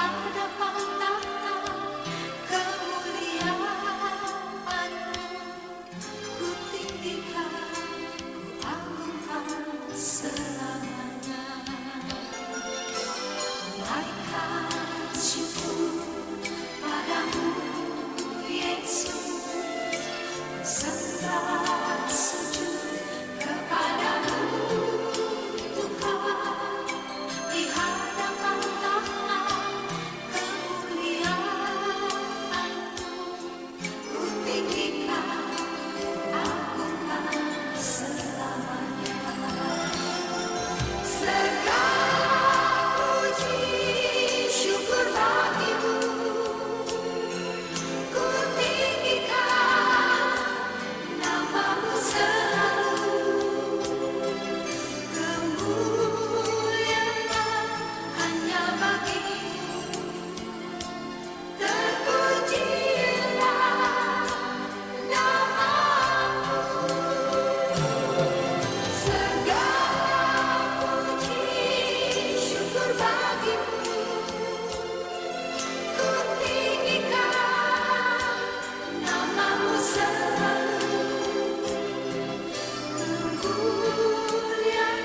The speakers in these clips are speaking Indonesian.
hadapan tahta kemuliaan-Mu, ku tinggikan, ku agungkan selamanya. Naikkan syukur padamu, Yesus, sembah sujud kepadamu, Tuhan, di hadapan tahta kemuliaan-Mu, ku tinggikan, agungkan selamanya. Segala puji syukur bagimu, ku tinggikan nama-Mu selalu. Kemuliaan hanya bagi-Mu, terpujilah nama-Mu. Segala puji syukur bagi-Mu, ku tinggikan nama-Mu selalu. Kemuliaan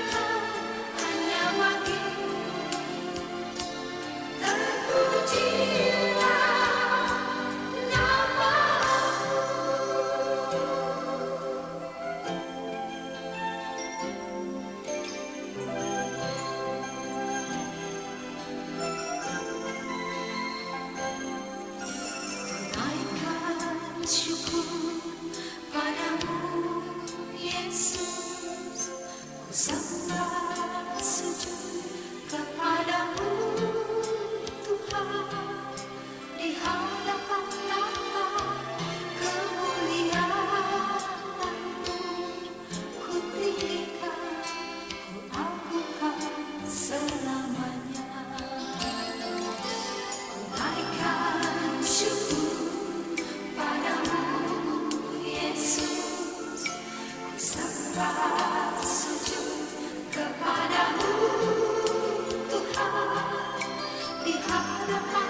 hanya bagi-Mu, terpujilah nama-Mu. Naikkan syukur padamu, Yesus, ku sembah sujud kepadamu, Tuhan, di hadapan tahta kemuliaan-Mu, ku tinggikan, ku agungkan selamanya. Naikkan syukur padamu, Yesus, ku sembah sujud kepadamu, Tuhan, di hadapan